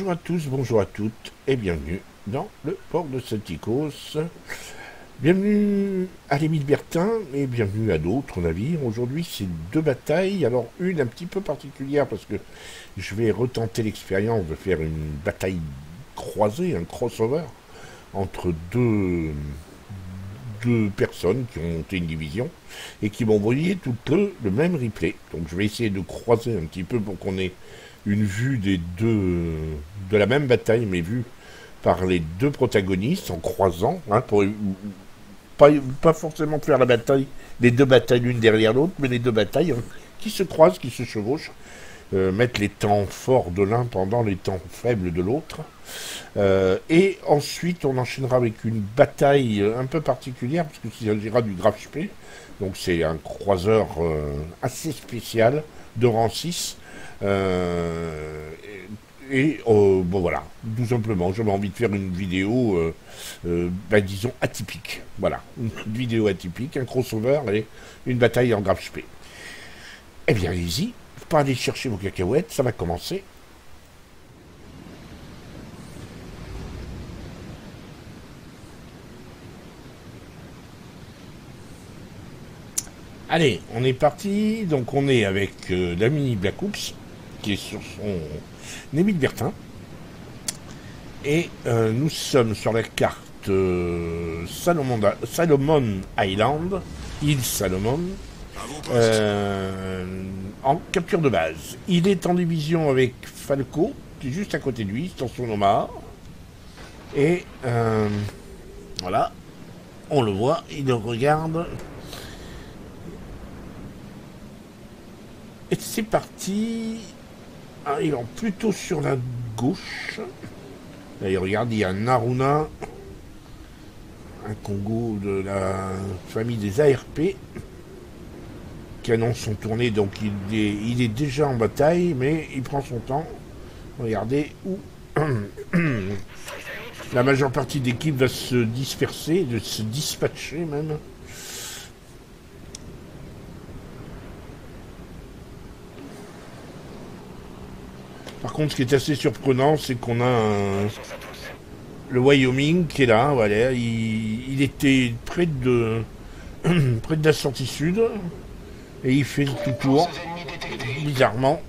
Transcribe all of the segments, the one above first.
Bonjour à tous, bonjour à toutes, et bienvenue dans le port de Celticos. Bienvenue à l'Émile Bertin, et bienvenue à d'autres navires. Aujourd'hui, c'est deux batailles, alors une un petit peu particulière, parce que je vais retenter l'expérience de faire une bataille croisée, un crossover, entre deux personnes qui ont monté une division, et qui m'ont envoyé toutes deux le même replay. Donc je vais essayer de croiser un petit peu pour qu'on ait une vue des deux, de la même bataille, mais vue par les deux protagonistes en croisant, hein, pour pas forcément faire la bataille, les deux batailles l'une derrière l'autre, mais les deux batailles qui se croisent, qui se chevauchent, mettre les temps forts de l'un pendant les temps faibles de l'autre. Et ensuite, on enchaînera avec une bataille un peu particulière, parce qu'il s'agira du Graf Spee. Donc c'est un croiseur assez spécial de rang 6. Bon voilà, tout simplement, j'avais envie de faire une vidéo, disons, atypique. Voilà, une vidéo atypique, un crossover et une bataille en Graf Spee. Eh bien, allez-y, pas aller chercher vos cacahuètes, ça va commencer. Allez, on est parti. Donc on est avec la mini Black Ops qui est sur son Émile Bertin. Et nous sommes sur la carte Salomon Island, île Salomon, en capture de base. Il est en division avec Falco, qui est juste à côté de lui, dans son Omaha. Et voilà, on le voit, il le regarde. Et c'est parti. Ah, il est plutôt sur la gauche. Là, il regarde, il y a un Naruna, un Congo de la famille des ARP, qui annonce son tournée. Donc il est déjà en bataille, mais il prend son temps. Regardez où la majeure partie d'équipe va se disperser, de se dispatcher même. Par contre, ce qui est assez surprenant, c'est qu'on a le Wyoming qui est là, voilà. Il était près de la sortie sud et il fait tout tour. Bizarrement,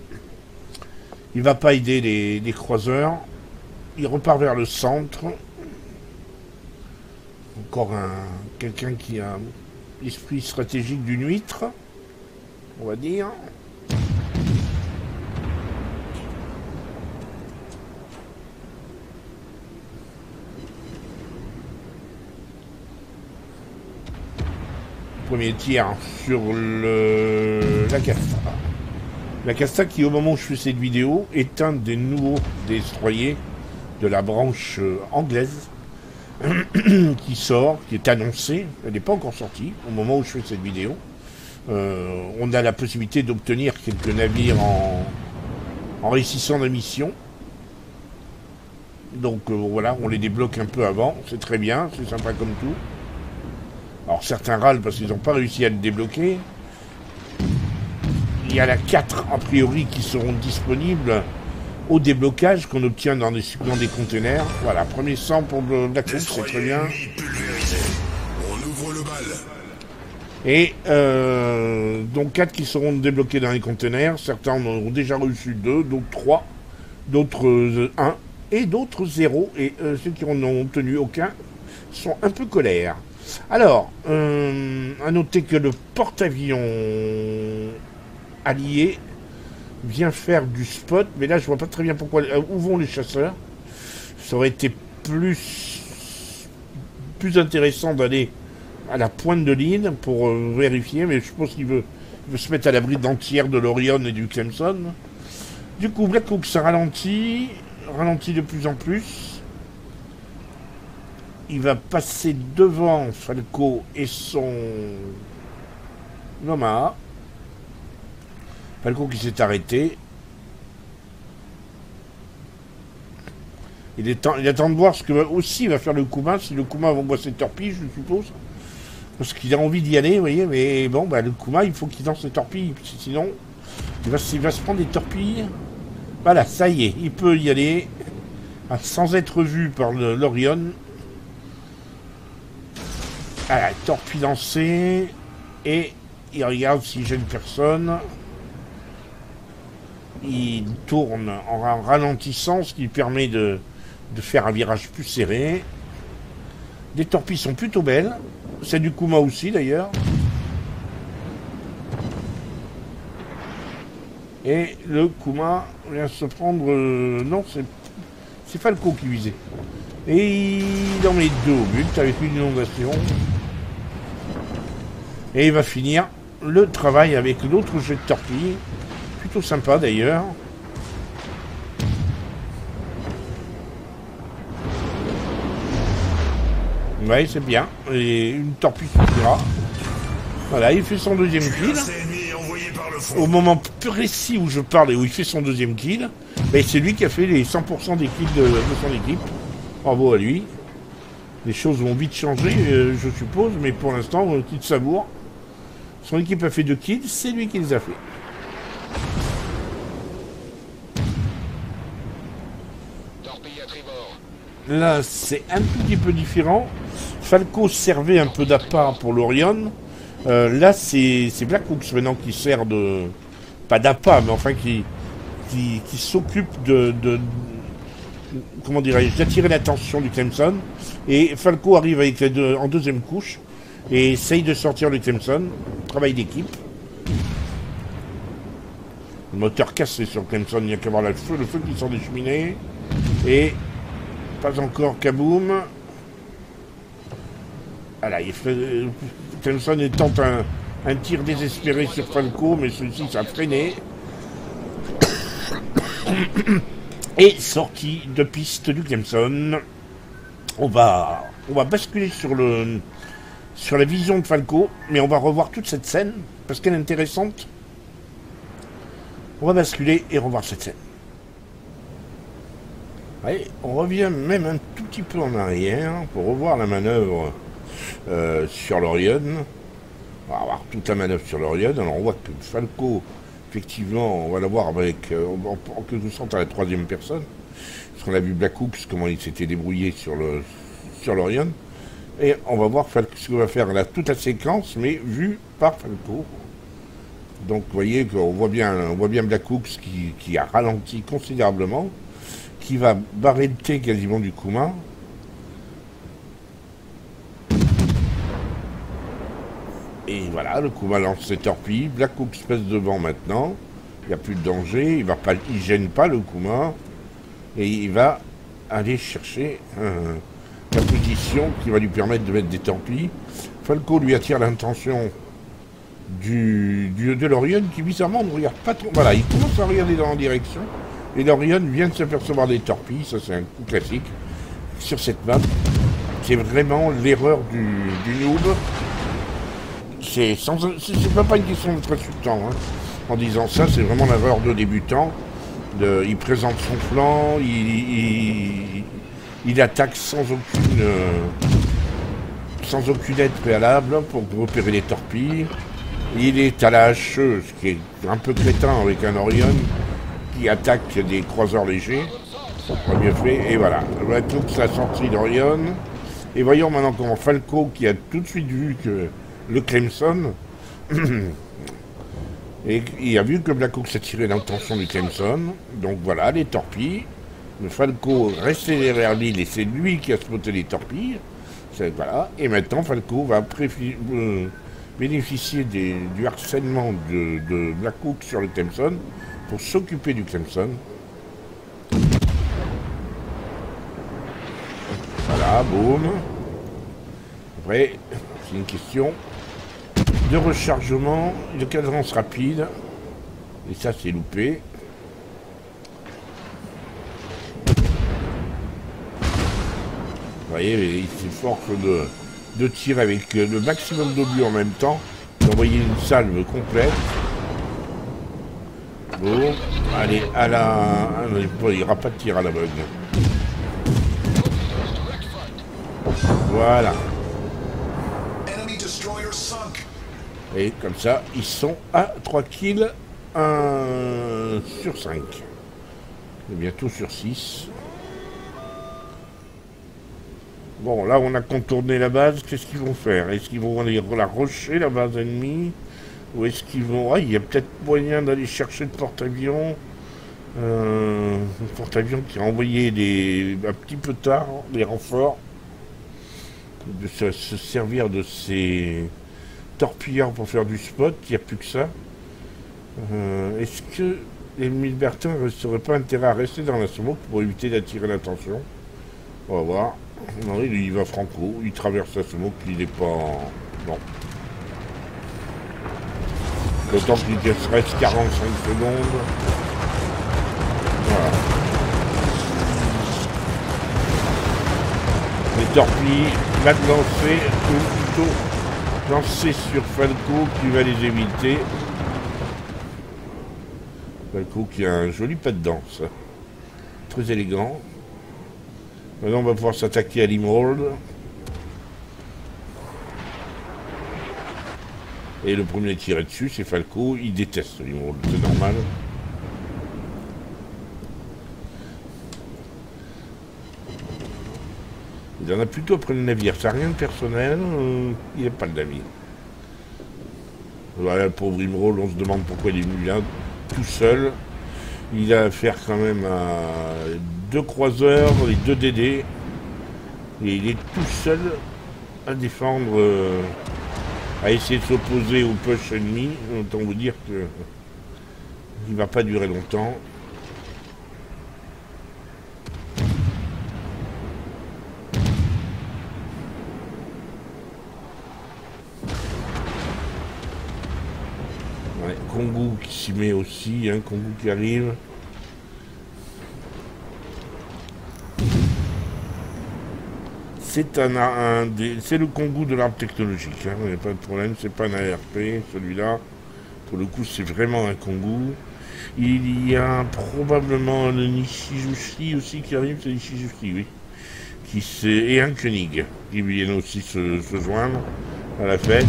il va pas aider les croiseurs. Il repart vers le centre. Encore quelqu'un qui a l'esprit stratégique d'une huître, on va dire. Premier tir sur la Casta. La Casta qui, au moment où je fais cette vidéo, est un des nouveaux destroyers de la branche anglaise qui sort, qui est annoncé. Elle n'est pas encore sortie au moment où je fais cette vidéo. On a la possibilité d'obtenir quelques navires en réussissant la mission. Donc voilà, on les débloque un peu avant. C'est très bien, c'est sympa comme tout. Alors certains râlent parce qu'ils n'ont pas réussi à le débloquer. Il y a la 4 a priori qui seront disponibles au déblocage qu'on obtient dans des containers. Voilà, premier sang pour la course, c'est très bien. On ouvre le bal. Et donc 4 qui seront débloqués dans les containers. Certains en ont déjà reçu 2, d'autres 3, d'autres 1 et d'autres 0. Et ceux qui n'en ont obtenu aucun sont un peu colères. Alors, à noter que le porte-avions allié vient faire du spot, mais là je vois pas très bien pourquoi. Où vont les chasseurs? Ça aurait été plus intéressant d'aller à la pointe de l'île pour vérifier, mais je pense qu'il veut se mettre à l'abri d'entière de l'Orion et du Clemson. Du coup, Black Hawk ça ralentit de plus en plus. Il va passer devant Falco et son Omaha. Falco qui s'est arrêté. Il attend de voir ce que aussi va faire le Kuma, si le Kuma envoie ses torpilles, je suppose. Parce qu'il a envie d'y aller, vous voyez, mais bon, le Kuma, il faut qu'il lance ses torpilles, sinon, il va se prendre des torpilles. Voilà, ça y est, il peut y aller. sans être vu par l'Orion. Voilà, torpille lancée. Et il regarde s'il gêne personne. Il tourne en ralentissant, ce qui lui permet de faire un virage plus serré. Les torpilles sont plutôt belles. C'est du Kuma aussi d'ailleurs. Et le Kuma vient se prendre... non, c'est Falco qui visait. Et il en met 2 au but avec une inondation. Et il va finir le travail avec l'autre jet de torpille. Plutôt sympa d'ailleurs. Ouais, c'est bien. Et une torpille suffira. Voilà, il fait son deuxième kill. Au moment précis où je parle et où il fait son deuxième kill, ben c'est lui qui a fait les 100% des kills de son équipe. Bravo à lui. Les choses vont vite changer, je suppose, mais pour l'instant, petite savoure. Son équipe a fait 2 kills, c'est lui qui les a fait. Là, c'est un tout petit peu différent. Falco servait un peu d'appât pour l'Orion. Là, c'est Black Hooks maintenant qui sert de... Pas d'appât, mais enfin qui s'occupe comment dirais-je, d'attirer l'attention du Clemson. Et Falco arrive avec en deuxième couche et essaye de sortir le Clemson. Travail d'équipe. Le moteur cassé sur Clemson, il n'y a qu'à voir le feu qui sort des cheminées. Et pas encore kaboom. Voilà, Clemson tente un tir désespéré sur Falco, mais celui-ci s'est freiné. Et sortie de piste du Clemson. On va basculer sur la vision de Falco, mais on va revoir toute cette scène, parce qu'elle est intéressante. On va basculer et revoir cette scène. Allez, on revient même un tout petit peu en arrière pour revoir la manœuvre sur l'Orion. On va avoir toute la manœuvre sur l'Orion. Alors on voit que Falco, effectivement, on va la voir avec en quelque sorte à la troisième personne. Parce qu'on a vu Black Hooks, comment il s'était débrouillé sur l'Orion. Et on va voir ce qu'on va faire là, toute la séquence, mais vue par Falco. Donc vous voyez qu'on voit bien Black Hooks qui a ralenti considérablement, qui va barrer le T quasiment du Kuma. Et voilà, le Kuma lance ses torpilles, Black Hooks passe devant maintenant, il n'y a plus de danger, il gêne pas le Kuma, et il va aller chercher la position qui va lui permettre de mettre des torpilles. Falco lui attire l'intention de l'Orion qui bizarrement ne regarde pas trop. Voilà, il commence à regarder dans la direction et l'Orion vient de s'apercevoir des torpilles. Ça c'est un coup classique sur cette map. C'est vraiment l'erreur du noob. C'est même pas une question d'être insultant hein. En disant ça, c'est vraiment l'erreur de débutant. Il présente son flanc, il attaque sans aucune aide préalable pour repérer les torpilles. Il est à la hacheuse, ce qui est un peu crétin avec un Orion qui attaque des croiseurs légers. Pas mieux fait. Et voilà, toute la sortie d'Orion. Et voyons maintenant comment Falco, qui a tout de suite vu que le Clemson, et il a vu que Black Hooks a tiré l'intention du Clemson. Donc voilà, les torpilles. Le Falco restait derrière l'île et c'est lui qui a spoté les torpilles. Voilà. Et maintenant, Falco va bénéficier du harcèlement de Black Hooks sur le Clemson pour s'occuper du Clemson. Voilà, boum. Après, c'est une question de rechargement, de cadence rapide. Et ça, c'est loupé. Vous voyez, il s'efforce de tirer avec le maximum d'obus en même temps, d'envoyer une salve complète. Bon, allez, il n'y aura pas de tir à l'aveugle. Voilà. Et comme ça, ils sont à 3 kills, 1 sur 5. Et bientôt sur 6. Bon, là, on a contourné la base. Qu'est-ce qu'ils vont faire? Est-ce qu'ils vont aller la rusher, la base ennemie? Ou est-ce qu'ils vont... Ah, il y a peut-être moyen d'aller chercher le porte-avions. Le porte-avions qui a envoyé un petit peu tard des renforts. De se servir de ces torpilleurs pour faire du spot. Il n'y a plus que ça. Est-ce que les Milbertins n'auraient pas intérêt à rester dans la smoke pour éviter d'attirer l'attention? On va voir. Non, lui, il va franco. Il traverse la smoke. Il n'est pas... Non. D'autant qu'il reste 45 secondes. Voilà. Les torpilles, là de lancer, ou plutôt lancer sur Falco qui va les éviter. Falco qui a un joli pas de danse. Très élégant. Maintenant on va pouvoir s'attaquer à l'Emerald. Et le premier à tirer dessus, c'est Falco. Il déteste l'Emerald, c'est normal. Il en a plutôt après le navire. Ça n'a rien de personnel. Il n'est pas le navire. Voilà, le pauvre Emerald, on se demande pourquoi il est venu là, tout seul. Il a affaire quand même à 2 croiseurs, les 2 DD. Et il est tout seul à défendre, à essayer de s'opposer au push ennemi. Autant vous dire que il va pas durer longtemps. Ouais, Kongu qui s'y met aussi, hein, Kongu qui arrive. C'est c'est le Kongu de l'arbre technologique, hein, il n'y a pas de problème, c'est pas un ARP, celui-là. Pour le coup, c'est vraiment un Kongu. Il y a probablement le Nishijushi aussi qui arrive, c'est Nishijushi, oui. Et un Koenig qui viennent aussi se joindre à la fête.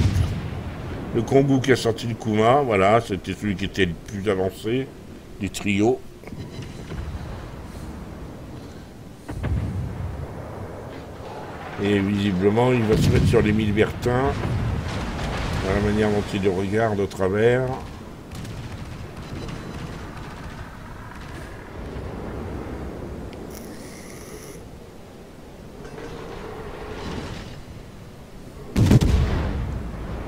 Le Kongu qui a sorti le Kuma, voilà, c'était celui qui était le plus avancé des trios. Et visiblement, il va se mettre sur les Milbertins, dans la manière dont il le regarde au travers.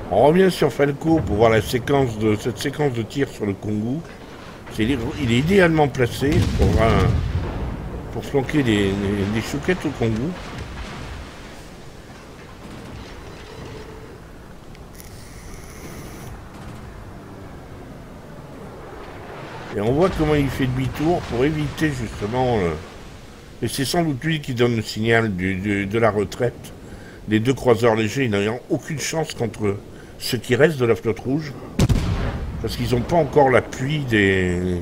On revient sur Falco pour voir cette séquence de tir sur le Kongu. Il est idéalement placé pour flanquer des chouquettes au Kongu. Et on voit comment il fait demi-tour pour éviter justement... Et c'est sans doute lui qui donne le signal de la retraite. Les 2 croiseurs légers n'ayant aucune chance contre ce qui reste de la flotte rouge. Parce qu'ils n'ont pas encore l'appui des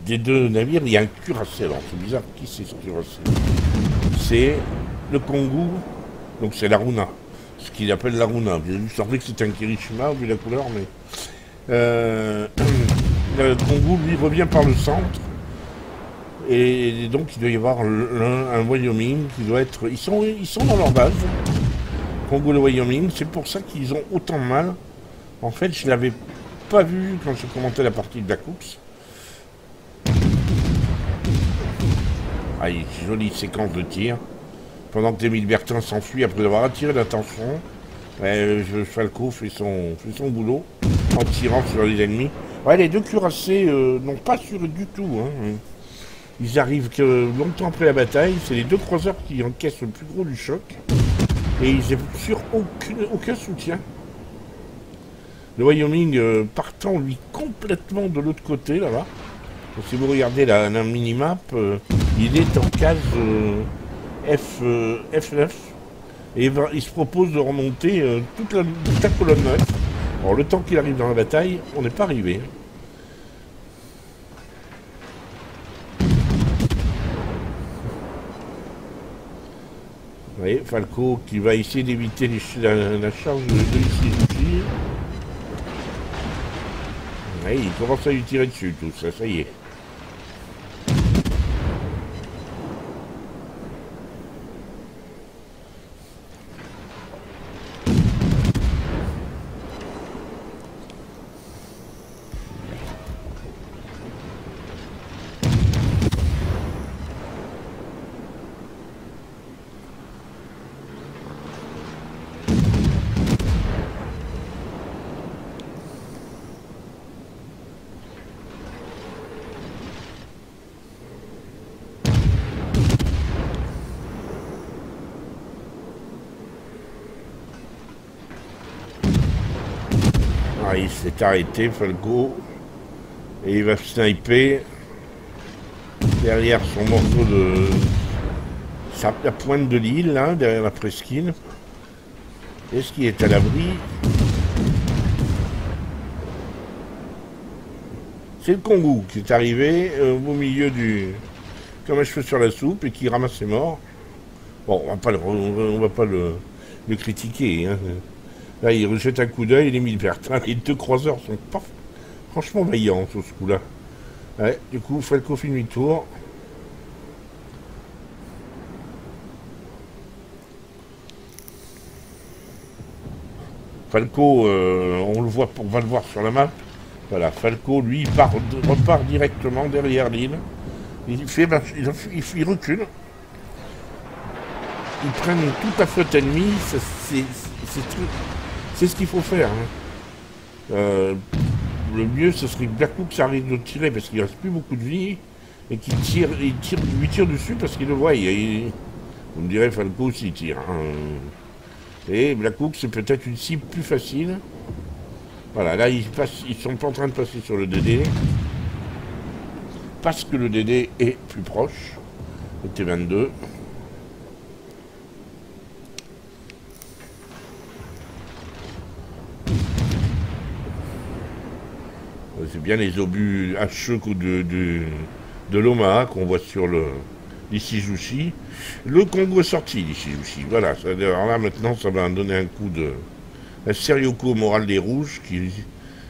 2 navires. Il y a un cuirassé, alors c'est bizarre, qui c'est ce cuirassé? C'est le Kongu, donc c'est l'Aruna. Ce qu'il appelle l'Aruna. Il semblait que c'était un Kirishima, vu la couleur, mais... le Kongu, lui, revient par le centre. Et donc, il doit y avoir un Wyoming qui doit être... Ils sont dans leur base. Kongu et le Wyoming. C'est pour ça qu'ils ont autant de mal. En fait, je ne l'avais pas vu quand je commentais la partie de la course. Ah, jolie séquence de tir. Pendant que les Milbertins s'enfuient après avoir attiré l'attention. Falco fait son boulot en tirant sur les ennemis. Ouais, les 2 cuirassés n'ont pas assuré du tout. Hein. Ils arrivent que longtemps après la bataille. C'est les 2 croiseurs qui encaissent le plus gros du choc. Et ils n'assurent aucun soutien. Le Wyoming partant, lui, complètement de l'autre côté, là-bas. Si vous regardez la minimap, il est en case F9. Et il se propose de remonter toute la colonne 9. Alors le temps qu'il arrive dans la bataille, on n'est pas arrivé. Vous voyez, Falco qui va essayer d'éviter la charge de Nishijushi. Ouais, il commence à lui tirer dessus tout ça, ça y est. Ah, il s'est arrêté, Falco. Et il va sniper derrière son morceau de... la pointe de l'île, là, derrière la presqu'île. Est-ce qu'il est à l'abri? C'est le Kongu qui est arrivé au milieu du... comme un cheveu sur la soupe et qui ramasse ses morts. Bon, on va pas le critiquer. Hein. Là, il rejette un coup d'œil, il est mis perte. Les deux croiseurs sont pas franchement vaillants sur ce coup-là. Ouais, du coup, Falco fait demi-tour. Falco, on va le voir sur la map. Voilà, Falco, lui, repart directement derrière l'île. Il recule. Ils prennent toute la flotte ennemie. C'est ce qu'il faut faire. Hein. Le mieux, ce serait que Black Hawk arrive de tirer parce qu'il ne reste plus beaucoup de vie et qu'il lui tire dessus parce qu'il le voit. Vous me direz, Falco aussi tire. Hein. Et Black Hawk, c'est peut-être une cible plus facile. Voilà, là, ils sont pas en train de passer sur le DD. Parce que le DD est plus proche. Le T22. C'est bien les obus HE de l'Omaha qu'on voit sur l'Ishizushi. Le Congo est sorti, l'Ishizushi. Voilà, alors là, maintenant, ça va donner un coup de... un sérieux coup au moral des rouges.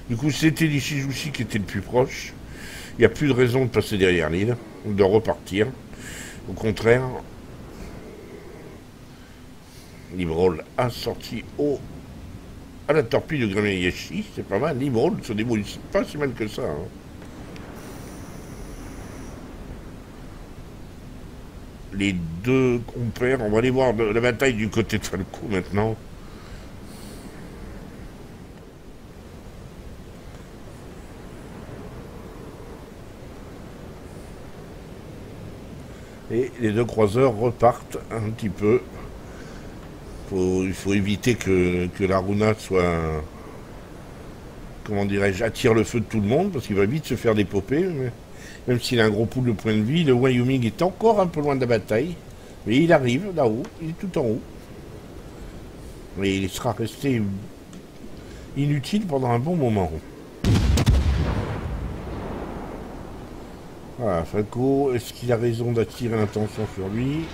Du coup, c'était l'Ishizushi qui était le plus proche. Il n'y a plus de raison de passer derrière l'île, de repartir. Au contraire, Librol a sorti à la torpille de Grameliachi. C'est pas mal. Librol se débrouille pas si mal que ça. Hein. Les deux compères, on va aller voir la bataille du côté de Falco maintenant. Et les deux croiseurs repartent un petit peu. Il faut éviter que la Runa soit... comment dirais-je, attire le feu de tout le monde, parce qu'il va vite se faire dépoper. Même s'il a un gros pool de points de vie, le Wyoming est encore un peu loin de la bataille. Mais il arrive là-haut, il est tout en haut. Mais il sera resté inutile pendant un bon moment. Voilà, Falco, est-ce qu'il a raison d'attirer l'attention sur lui?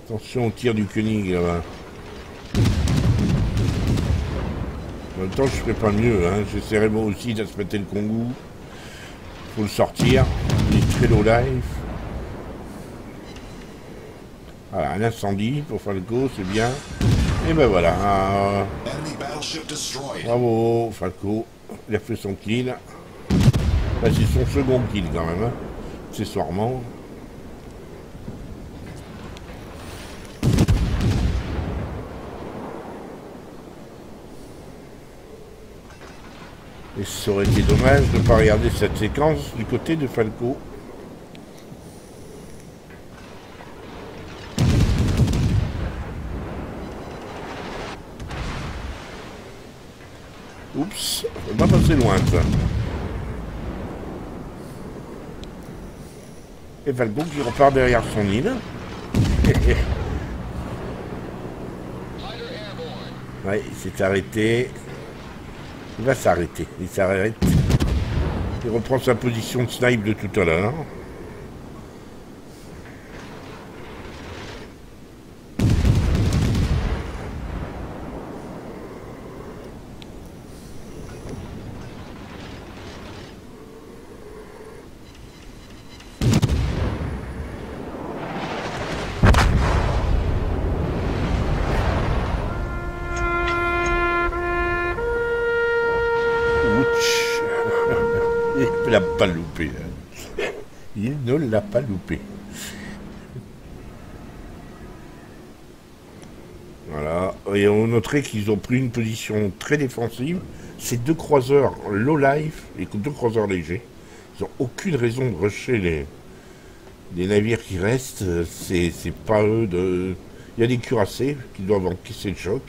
Attention au tir du Koenig là-bas. En même temps, je ferai pas mieux. Hein. J'essaierai moi aussi d'aspecter le Kongu. Faut le sortir. Il est très low life. Voilà, un incendie pour Falco, c'est bien. Et ben voilà. Bravo, Falco. Il a fait son kill. Bah, c'est son second kill quand même, hein. Accessoirement. Et ça aurait été dommage de ne pas regarder cette séquence du côté de Falco. Oups, on va passer loin ça. Et Falco qui repart derrière son île. Ouais, il s'est arrêté. Il va s'arrêter. Il s'arrête. Il reprend sa position de snipe de tout à l'heure. Il ne l'a pas loupé. Il ne l'a pas loupé. Voilà. Et on noterait qu'ils ont pris une position très défensive. Ces deux croiseurs low life et deux croiseurs légers, ils n'ont aucune raison de rusher les navires qui restent. C'est pas eux de... Il y a des cuirassés qui doivent encaisser le choc.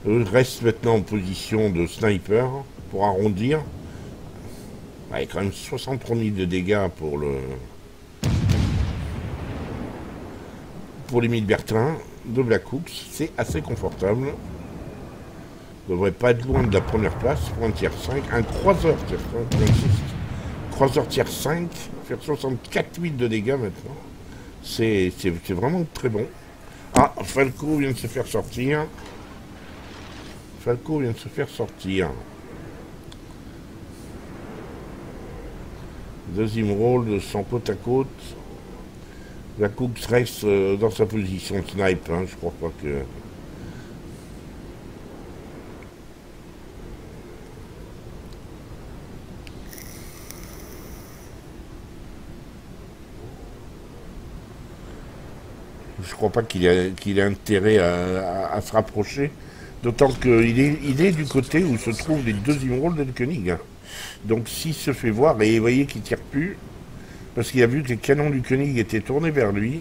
Eux restent maintenant en position de sniper pour arrondir. Il y a quand même 63 000 de dégâts pour les Bertin de Black Ops. C'est assez confortable. Ne devrait pas être loin de la première place pour un tier 5. Un croiseur tier 5, j'insiste. Croiseur tier 5, faire 64 000 de dégâts maintenant. C'est vraiment très bon. Ah, Falco vient de se faire sortir. Falco vient de se faire sortir. Deuxième rôle sont côte à côte. La coupe reste dans sa position de snipe. Hein, je crois pas que... Je crois pas qu'il ait intérêt à se rapprocher. D'autant qu'il est du côté où se trouvent les deux émeraudes de Koenig. Hein. Donc s'il se fait voir, et vous voyez qu'il tire plus, parce qu'il a vu que les canons du Koenig étaient tournés vers lui,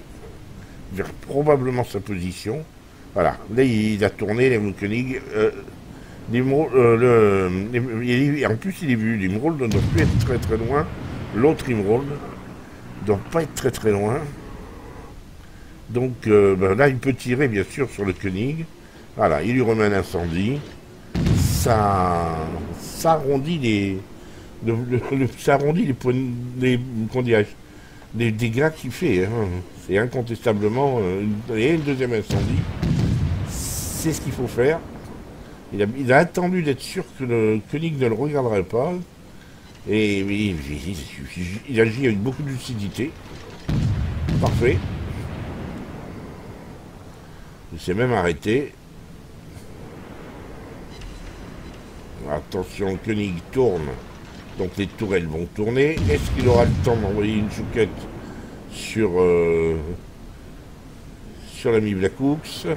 vers probablement sa position. Voilà, là il a tourné les Koenig. En plus il est vu, l'émeraude ne doit plus être très très loin. L'autre émeraude ne doit pas être très très loin. Donc là il peut tirer bien sûr sur le Koenig. Voilà, il lui remet un incendie. Ça arrondit ça arrondit les dégâts qu'il fait. Hein. C'est incontestablement et le deuxième incendie. C'est ce qu'il faut faire. Il a attendu d'être sûr que le Koenig ne le regarderait pas. Et il agit avec beaucoup de lucidité. Parfait. Il s'est même arrêté. Attention, Koenig tourne. Donc les tourelles vont tourner. Est-ce qu'il aura le temps d'envoyer une chouquette sur l'ami Black Ops?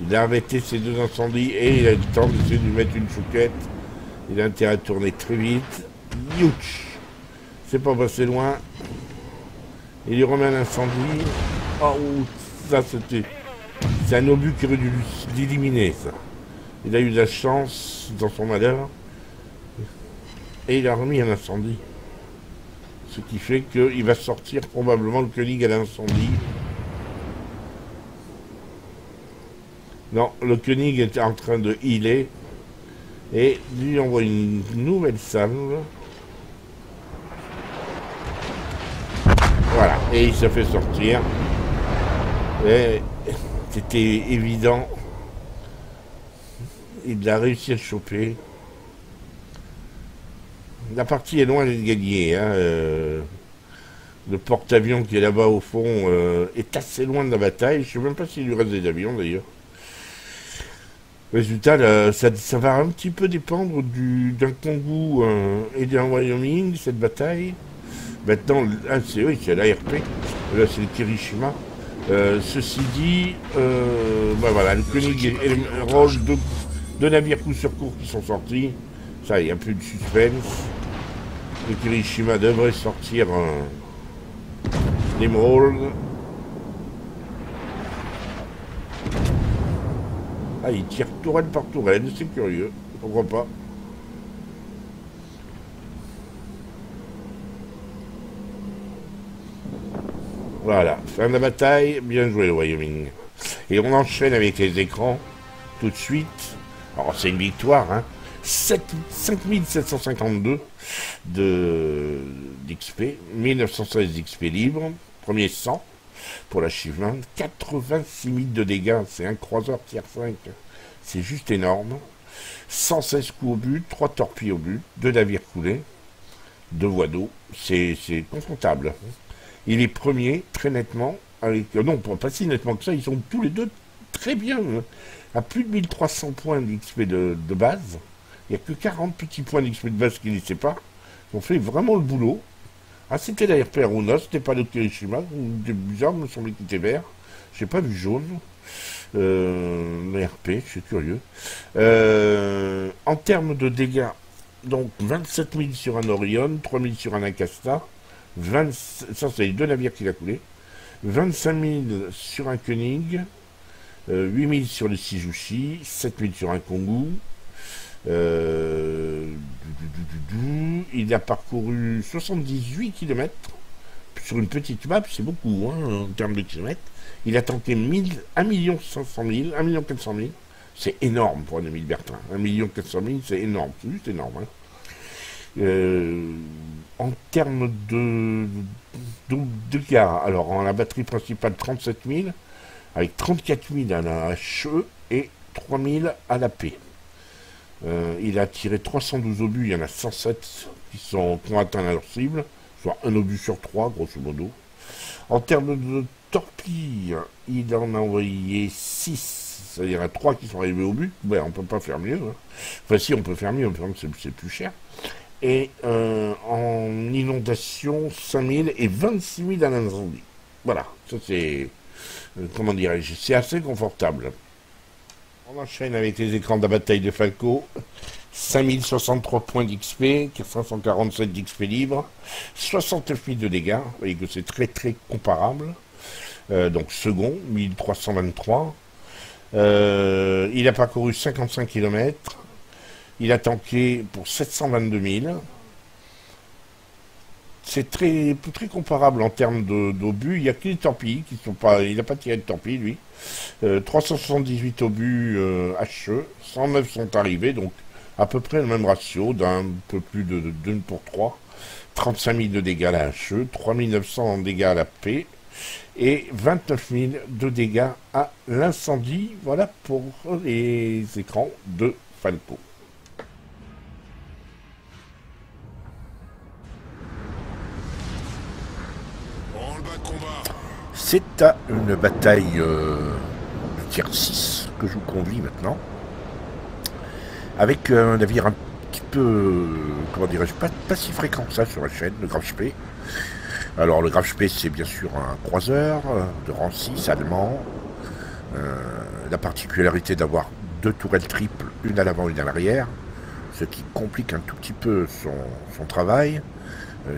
Il a arrêté ses deux incendies et il a le temps d'essayer de lui mettre une chouquette. Il a intérêt à tourner très vite. Youch! C'est pas passé loin. Il lui remet un incendie. Oh, ça c'était... C'est un obus qui aurait dû l'éliminer, ça. Il a eu de la chance dans son malheur. Et il a remis un incendie. Ce qui fait qu'il va sortir probablement le Koenig à l'incendie. Non, le Koenig est en train de healer. Et lui envoie une nouvelle salve. Voilà, et il se fait sortir. Et c'était évident. Il a réussi à le choper. La partie est loin d'être gagnée. Hein. Le porte-avions qui est là-bas au fond est assez loin de la bataille. Je ne sais même pas s'il lui reste des avions d'ailleurs. Résultat, ça va un petit peu dépendre d'un Congo et d'un Wyoming, cette bataille. Maintenant, c'est l'ARP. Là, c'est le Kirishima. Ceci dit, voilà, le Koenig et le rôle de navires coup sur court qui sont sortis. Ça, il n'y a plus de suspense. Le Kirishima devrait sortir l'émeraude. Ah, il tire tourelle par tourelle, c'est curieux. Pourquoi pas? Voilà, fin de la bataille, bien joué le Wyoming. Et on enchaîne avec les écrans tout de suite. Alors c'est une victoire, hein. 5752 d'XP, 1916 d'XP libre, premier 100 pour l'achievement, 86 000 de dégâts, c'est un croiseur tier 5, c'est juste énorme. 116 coups au but, 3 torpilles au but, 2 navires coulés, 2 voies d'eau, c'est confortable. Il est premier, très nettement, avec... non, pas si nettement que ça, ils sont tous les deux très bien, à plus de 1300 points d'XP de base. Il n'y a que 40 petits points d'XP de base qui ne laissaient pas. Ils ont fait vraiment le boulot. Ah, c'était la RP Aruna, c'était pas le Kirishima. C'était bizarre, il me semblait qu'il était vert. J'ai pas vu jaune. La RP, je suis curieux. En termes de dégâts, donc 27 000 sur un Orion, 3 000 sur un Acasta. Ça, c'est les deux navires qu'il a coulés. 25 000 sur un Koenig, 8 000 sur le Shijushi, 7 000 sur un Kangoo. Il a parcouru 78 km sur une petite map, c'est beaucoup hein, en termes de kilomètres. Il a tenté 1 500 000, 1 400 000. C'est énorme pour un Émile Bertin. 1 400 000, c'est énorme, c'est juste énorme. Hein. En termes de gars, alors en la batterie principale 37 000, avec 34 000 à la HE et 3 000 à la P. Il a tiré 312 obus, il y en a 107 qui ont atteint leur cible, soit un obus sur 3, grosso modo. En termes de torpilles, il en a envoyé 6, c'est-à-dire 3 qui sont arrivés au but. Ouais, on peut pas faire mieux. Hein. Enfin, si, on peut faire mieux, c'est plus cher. Et en inondation, 5 000 et 26 000 à l'incendie. Voilà, ça c'est, comment dirais-je, c'est assez confortable. On enchaîne avec les écrans de la bataille de Falco. 5063 points d'XP, 547 d'XP libre, 69 000 de dégâts, vous voyez que c'est très très comparable. Donc second, 1323. Il a parcouru 55 km, il a tanké pour 722 000. C'est très comparable en termes d'obus. Il n'y a que les torpilles qui sont pas. Il n'a pas tiré de torpilles, lui. 378 obus HE, 109 sont arrivés, donc à peu près le même ratio, d'un peu plus de 2 pour 3. 35 000 de dégâts à la HE, 3 900 en dégâts à la P, et 29 000 de dégâts à l'incendie. Voilà pour les écrans de Falco. C'est à une bataille de tier 6 que je vous conduis maintenant, avec un navire un petit peu, comment dirais-je, pas si fréquent que ça sur la chaîne, le Graf Spee. Alors le Graf Spee, c'est bien sûr un croiseur de rang 6 allemand, la particularité d'avoir 2 tourelles triples, une à l'avant, une à l'arrière, ce qui complique un tout petit peu son travail.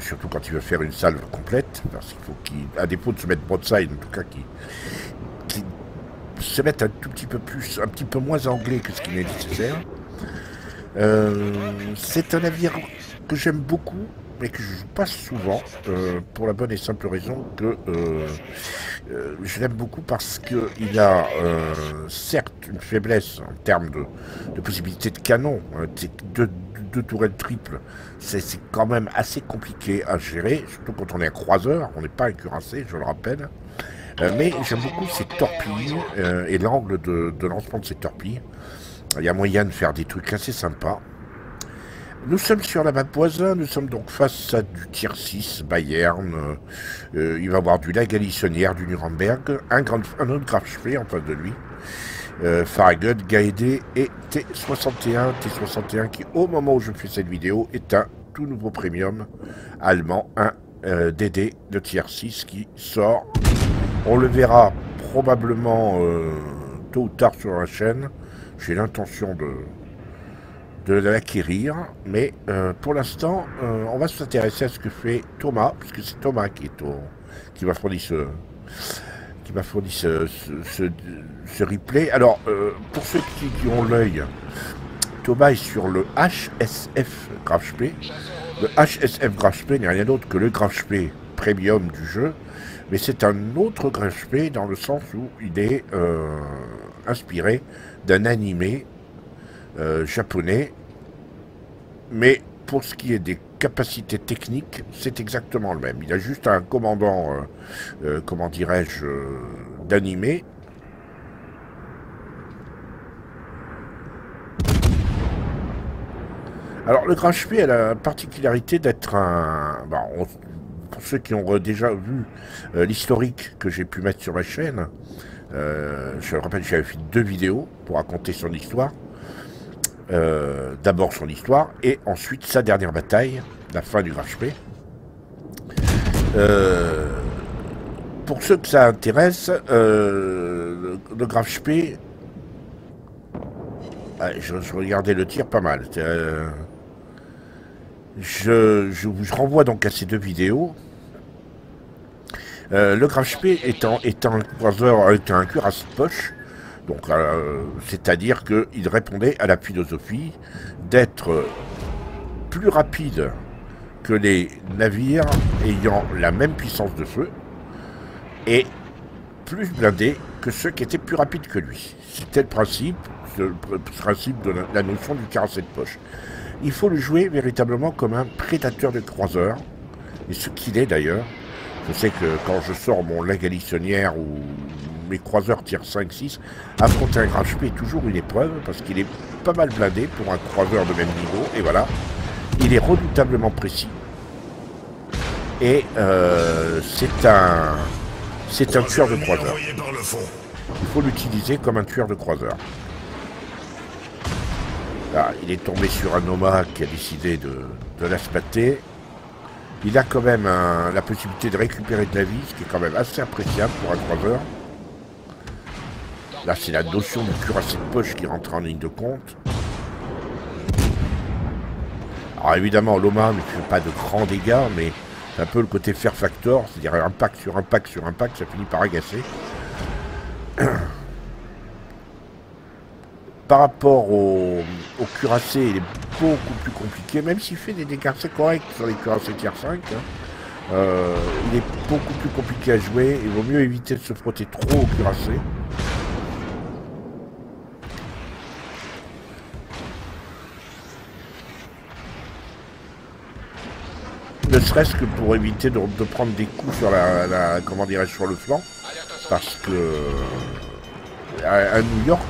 Surtout quand il veut faire une salve complète, parce qu'il faut qu'à défaut de se mettre broadside, en tout cas, qu'il se mette un tout petit peu plus, un petit peu moins anglais que ce qui est nécessaire. C'est un navire que j'aime beaucoup, mais que je joue pas souvent, pour la bonne et simple raison que je l'aime beaucoup parce qu'il a certes une faiblesse en termes de possibilités de canon, deux tourelles triples, c'est quand même assez compliqué à gérer, surtout quand on est un croiseur, on n'est pas un cuirassé, je le rappelle. Mais j'aime beaucoup ces torpilles et l'angle de lancement de ces torpilles. Il y a moyen de faire des trucs assez sympas. Nous sommes sur la map voisin, nous sommes donc face à du tier 6, Bayern. Il va y avoir du La Galissonnière, du Nuremberg, un autre Graf Spee en face de lui. Farragut, Gaëdé et T61. T61 qui, au moment où je fais cette vidéo, est un tout nouveau premium allemand, un DD de tier 6 qui sort. On le verra probablement tôt ou tard sur la chaîne. J'ai l'intention de l'acquérir, mais pour l'instant, on va s'intéresser à ce que fait Thomas, puisque c'est Thomas qui m'a fourni ce replay. Alors, pour ceux qui ont l'œil, Thomas est sur le HSF Graf Spee. Le HSF Graf Spee n'est rien d'autre que le Graf Spee premium du jeu, mais c'est un autre Graf Spee dans le sens où il est inspiré d'un animé japonais, mais pour ce qui est des capacités techniques, c'est exactement le même. Il a juste un commandant, comment dirais-je, d'animé. Alors le Graf Spee a la particularité d'être un... Bon, pour ceux qui ont déjà vu l'historique que j'ai pu mettre sur ma chaîne, je le rappelle, j'avais fait 2 vidéos pour raconter son histoire. D'abord son histoire et ensuite sa dernière bataille, la fin du Graf Spee. Pour ceux que ça intéresse, le Graf Spee, je regardais le tir pas mal. Je vous renvoie donc à ces 2 vidéos. Le Graf Spee est un croiseur, est un cuirassé de poche. Donc, c'est-à-dire qu'il répondait à la philosophie d'être plus rapide que les navires ayant la même puissance de feu et plus blindé que ceux qui étaient plus rapides que lui. C'était le principe de la notion du cuirassé de poche. Il faut le jouer véritablement comme un prédateur de croiseur, et ce qu'il est d'ailleurs. Je sais que quand je sors mon La Galissonnière ou mes croiseurs tirent 5-6, affronter un Graf Spee est toujours une épreuve, parce qu'il est pas mal blindé pour un croiseur de même niveau, et voilà. Il est redoutablement précis. Et c'est un tueur de croiseur. Il faut l'utiliser comme un tueur de croiseur. Là, il est tombé sur un Noma qui a décidé de l'aspâter. Il a quand même la possibilité de récupérer de la vie, ce qui est quand même assez appréciable pour un croiseur. Là, c'est la notion du cuirassé de poche qui rentre en ligne de compte. Alors évidemment, l'Oma ne fait pas de grands dégâts, mais c'est un peu le côté Fear Factor, c'est-à-dire un pack sur un pack sur un pack, ça finit par agacer. Par rapport au cuirassé, il est beaucoup plus compliqué, même s'il fait des dégâts assez corrects sur les cuirassés tier 5. Il est beaucoup plus compliqué à jouer, il vaut mieux éviter de se frotter trop au cuirassé. Ne serait-ce que pour éviter de prendre des coups sur comment dirais-je, sur le flanc, parce que à New York,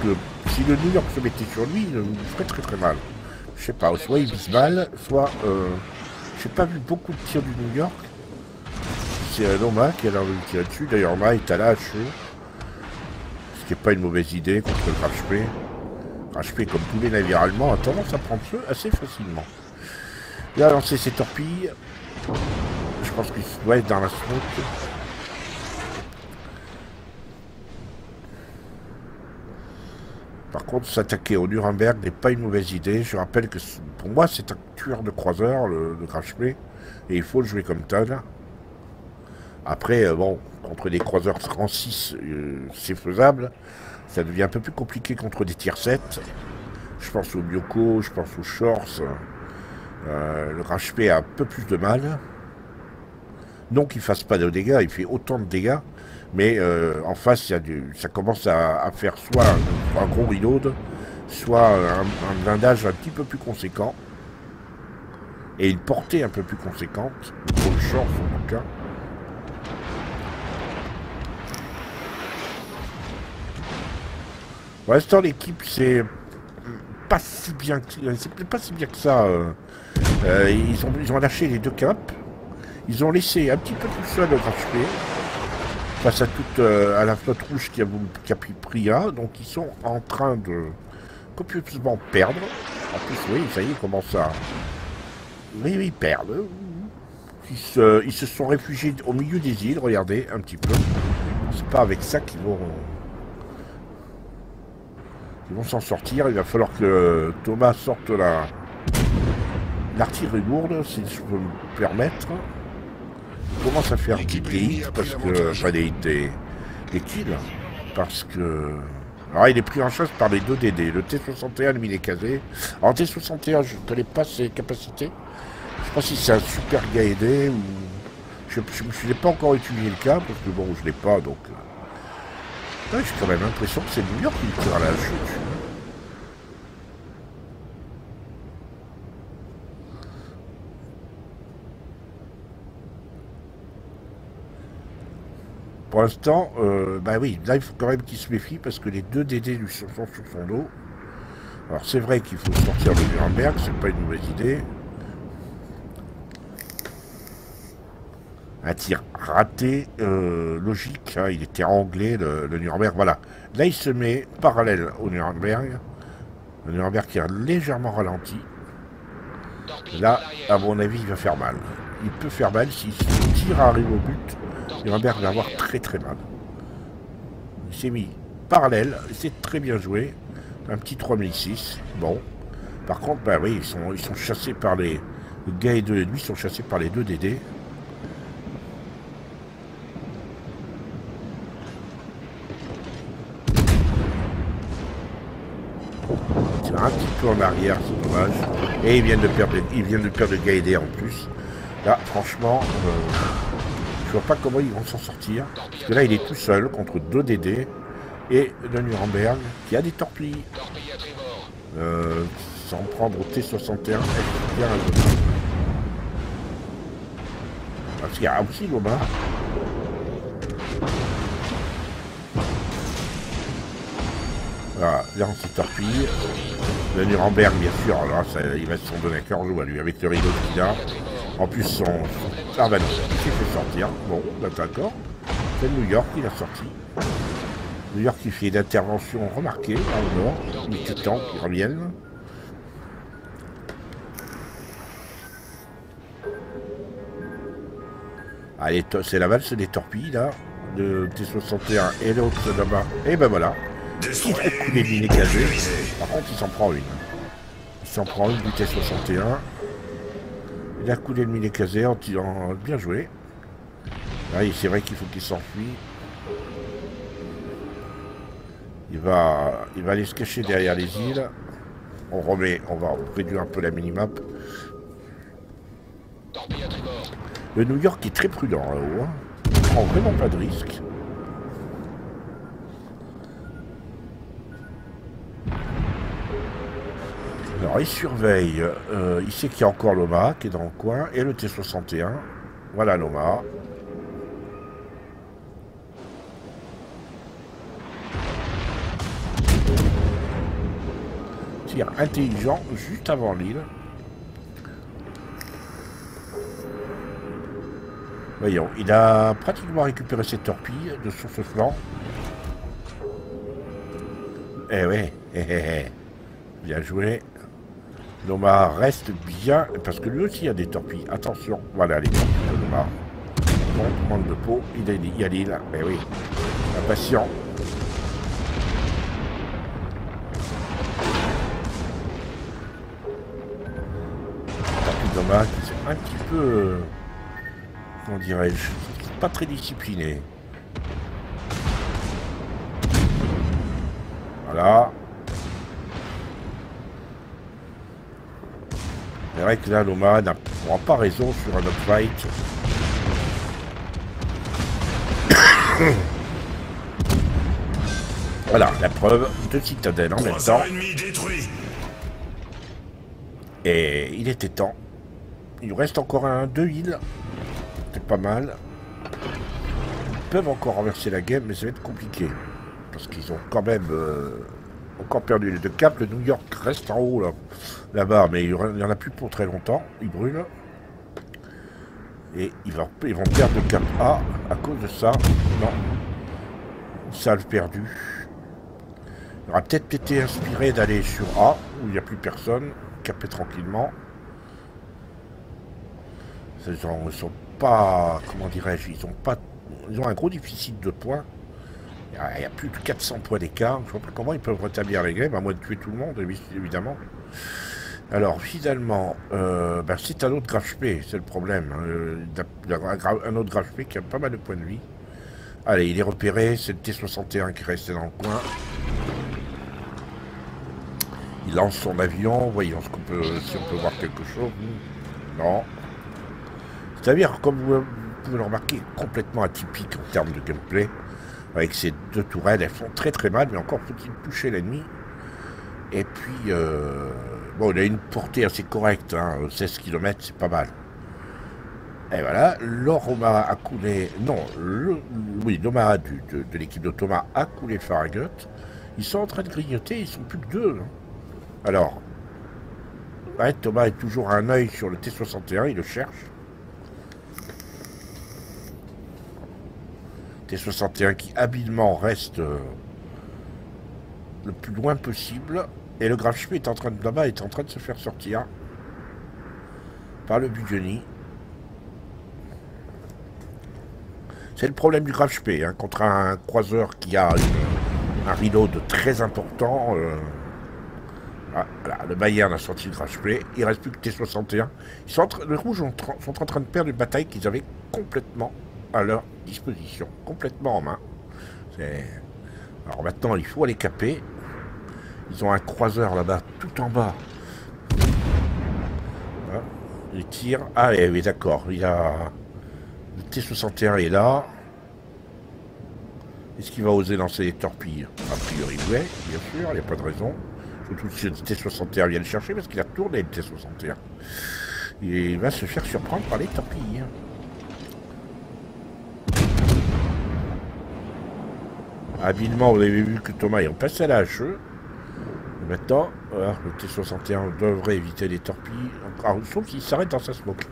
si le New York se mettait sur lui, il me ferait très très mal. Je sais pas, soit il vise mal, soit j'ai pas vu beaucoup de tirs du New York. C'est Noma qui a l'air de le tirer dessus. D'ailleurs, Noma est à la hache, ce qui n'est pas une mauvaise idée contre le Graf Spee. Graf Spee, comme tous les navires allemands, a tendance à prendre feu assez facilement. Il a lancé ses torpilles. Je pense qu'il doit être dans la smoke. Par contre, s'attaquer au Nuremberg n'est pas une mauvaise idée. Je rappelle que pour moi, c'est un tueur de croiseur, le Graf Spee, et il faut le jouer comme tel. Après, bon, contre des croiseurs rang 6, c'est faisable. Ça devient un peu plus compliqué contre des tiers 7. Je pense au Myoko, je pense aux Shorts. Le Graf Spee a un peu plus de mal. Non qu'il ne fasse pas de dégâts, il fait autant de dégâts. Mais en face, ça commence à faire soit un gros reload, soit un blindage un petit peu plus conséquent. Et une portée un peu plus conséquente, pour le short en tout cas. Pour l'instant, l'équipe, c'est pas si bien que ça. Ils ont lâché les deux caps. Ils ont laissé un petit peu tout seul le Graf Spee face à la flotte rouge qui a pris A. Donc ils sont en train de copieusement perdre. En plus, oui, ça y est, ils commencent à... Oui, ils perdent. Ils se sont réfugiés au milieu des îles, regardez, un petit peu. C'est pas avec ça qu'ils vont s'en sortir. Il va falloir que Thomas sorte l'artillerie lourde, si je peux me permettre. Il commence à faire des hits, parce que... Pas des hits, des kills. Parce que... Alors il est pris en chasse par les deux DD. Le T61, lui, il est casé. Alors T61, je ne connais pas ses capacités. Je ne sais pas si c'est un super Gaédé ou... Je n'ai pas encore étudié le cas, parce que bon, je ne l'ai pas, donc... Ouais, j'ai quand même l'impression que c'est New York qui tire à la chute. Pour l'instant, bah oui, là il faut quand même qu'il se méfie parce que les deux DD lui sont sur son dos. Alors c'est vrai qu'il faut sortir le Nuremberg, c'est pas une mauvaise idée. Un tir raté, logique, hein, il était anglais le Nuremberg, voilà. Là il se met parallèle au Nuremberg. Le Nuremberg qui a légèrement ralenti. Là, à mon avis, il va faire mal. Il peut faire mal si son tir arrive au but. Nuremberg va avoir très très mal. Il s'est mis parallèle, c'est très bien joué. Un petit 3006. Bon. Par contre, bah oui, ils sont chassés par les... Le gars et deux et lui sont chassés par les deux DD. C'est un petit peu en arrière, c'est dommage. Et ils viennent de perdre Gaëdé en plus. Là, franchement, je vois pas comment ils vont s'en sortir. Parce que là, il est tout seul contre 2 DD et le Nuremberg qui a des torpilles. Sans prendre au T-61, bien raisonnable. Parce qu'il y a aussi Loma. Voilà, là on s'est torpille. Le Nuremberg, bien sûr, là, ça, il va s'en donner un cœur joue à lui, avec le rideau qu'il a. En plus, ah bah non, il s'est fait sortir. Bon, d'accord. C'est New York qui l'a sorti. New York qui fait d'intervention remarquée, là, au nord. Les titans qui reviennent. Allez, c'est la valse des torpilles, là, de T-61 et l'autre là-bas. Et ben voilà. Il a coulé le miné casé. Par contre, il s'en prend une. Il s'en prend une du T-61. Il a coulé le miné casé en tirant. Bien joué. Là, c'est vrai qu'il faut qu'il s'enfuit. Il va aller se cacher derrière les îles. On va réduire un peu la minimap. Le New York est très prudent là-haut. Hein. Il prend vraiment pas de risque. Alors il surveille. Il sait qu'il y a encore l'Oma qui est dans le coin et le T-61. Voilà l'Oma. Tir intelligent juste avant l'île. Voyons, il a pratiquement récupéré ses torpilles de sur ce flanc. Eh ouais, bien joué. Loma reste bien, parce que lui aussi a des torpilles. Attention, voilà les torpilles de Loma. Donc, manque de peau, il y a l'île. Eh oui, impatient. Torpille de Loma qui sont un petit peu... comment dirais-je, pas très discipliné. Voilà. C'est vrai que là, Loma n'aura pas raison sur un autre fight. Voilà, la preuve de citadelle en même temps. Et il était temps. Il nous reste encore deux îles. C'est pas mal. Ils peuvent encore renverser la game, mais ça va être compliqué. Parce qu'ils ont quand même encore perdu les deux caps. Le New York reste en haut là-bas, mais il n'y en a plus pour très longtemps. Il brûle. Et ils vont perdre le cap A à cause de ça. Non. Salve perdu. Il aura peut-être été inspiré d'aller sur A, où il n'y a plus personne. Caper tranquillement. Ils sont pas, comment dirais-je, ils ont un gros déficit de points. Il y a plus de 400 points d'écart. Je ne vois pas comment ils peuvent rétablir les games, à moins de tuer tout le monde, évidemment. Alors, finalement, c'est un autre GrapHP, c'est le problème. Un autre GrapHP qui a pas mal de points de vie. Allez, il est repéré, c'est le T-61 qui restait dans le coin. Il lance son avion, voyons si on peut voir quelque chose. Non. C'est-à-dire, comme vous pouvez le remarquer, complètement atypique en termes de gameplay. Avec ces deux tourelles, elles font très très mal, mais encore faut-il toucher l'ennemi. Et puis, bon, il a une portée assez correcte, hein, 16 km, c'est pas mal. Et voilà, l'Oma a coulé, non, l'Oma de l'équipe de Thomas a coulé Farragut. Ils sont en train de grignoter, ils sont plus que deux. Hein. Alors, ouais, Thomas est toujours un œil sur le T-61, il le cherche. T-61 qui habilement reste le plus loin possible. Et le GrapHP est en train de là-bas, est en train de se faire sortir par le Budjoni. C'est le problème du GrapHP, hein, contre un croiseur qui a un reload très important. Voilà, le Bayern a sorti le GrapHP. Il ne reste plus que T-61. Les Rouges sont en train de perdre une bataille qu'ils avaient complètement à leur disposition, complètement en main. Alors maintenant, il faut aller caper. Ils ont un croiseur là-bas, tout en bas. Voilà. Ils tirent. Ah oui, oui d'accord. Il y a... Le T-61 est là. Est-ce qu'il va oser lancer les torpilles? A priori, oui, bien sûr, il n'y a pas de raison. Surtout si le T-61 vient le chercher, parce qu'il a tourné le T-61. Et il va se faire surprendre par les torpilles. Habilement, vous avez vu que Thomas est passé à la HE. Et maintenant, voilà, le T-61 devrait éviter les torpilles. Alors, sauf qu'il s'arrête dans sa smoke.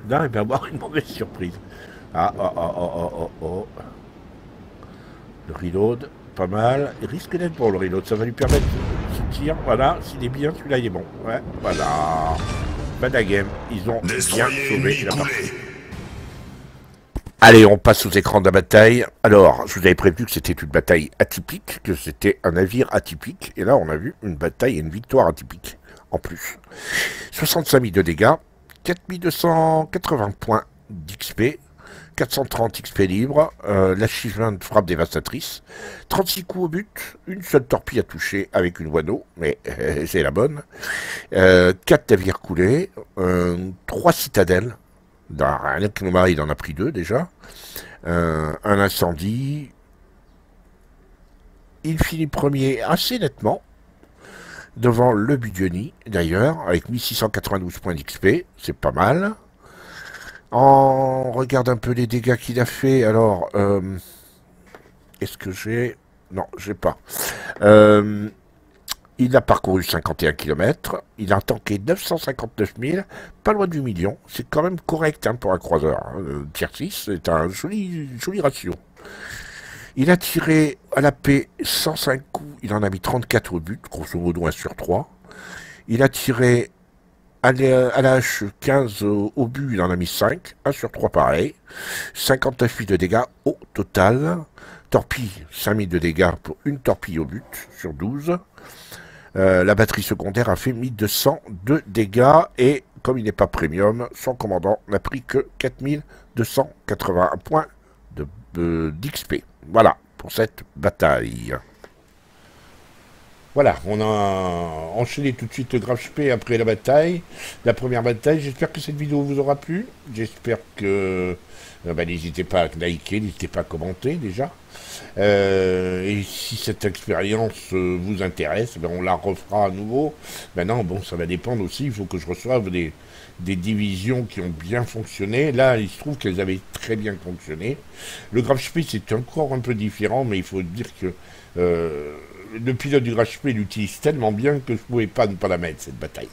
Là, il va avoir une mauvaise surprise. Ah, oh, oh, oh, oh, oh, oh. Le reload, pas mal. Il risque d'être bon le reload, ça va lui permettre de se tirer. Voilà, s'il est bien, celui-là il est bon. Ouais, voilà. Bad game, ils ont bien sauvé la partie. Allez, on passe aux écrans de la bataille. Alors, je vous avais prévenu que c'était une bataille atypique, que c'était un navire atypique. Et là, on a vu une bataille et une victoire atypique, en plus. 65 000 de dégâts, 4280 points d'XP, 430 XP libre, l'achievement de frappe dévastatrice, 36 coups au but, une seule torpille à toucher avec une Wano, mais c'est la bonne, 4 navires coulés, 3 citadelles, un Aknoma il en a pris 2 déjà, un incendie, il finit premier assez nettement, devant le Budioni d'ailleurs, avec 1692 points d'XP, c'est pas mal. On regarde un peu les dégâts qu'il a fait. Alors, est-ce que j'ai... Non, j'ai pas. Il a parcouru 51 km. Il a tanké 959 000. Pas loin du million. C'est quand même correct hein, pour un croiseur. Hein. Tier 6, c'est un joli ratio. Il a tiré à la paix 105 coups. Il en a mis 34 au but. Grosso modo 1 sur 3. Il a tiré... À la hache 15 au but, il en a mis 5, 1 sur 3 pareil, 59 000 de dégâts au total, torpille 5 000 de dégâts pour une torpille au but sur 12, la batterie secondaire a fait 1200 de dégâts et comme il n'est pas premium, son commandant n'a pris que 4281 points d'XP. Voilà pour cette bataille. Voilà, on a enchaîné tout de suite le Grave HP après la bataille, la première bataille. J'espère que cette vidéo vous aura plu. J'espère que... n'hésitez pas à liker, n'hésitez pas à commenter déjà. Et si cette expérience vous intéresse, on la refera à nouveau. Maintenant, bon, ça va dépendre aussi. Il faut que je reçoive des divisions qui ont bien fonctionné. Là, il se trouve qu'elles avaient très bien fonctionné. Le Grave HP, c'est encore un peu différent, mais il faut dire que... le pilote du HP l'utilise tellement bien que je ne pouvais pas ne pas la mettre, cette bataille.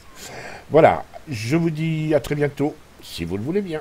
Voilà, je vous dis à très bientôt, si vous le voulez bien.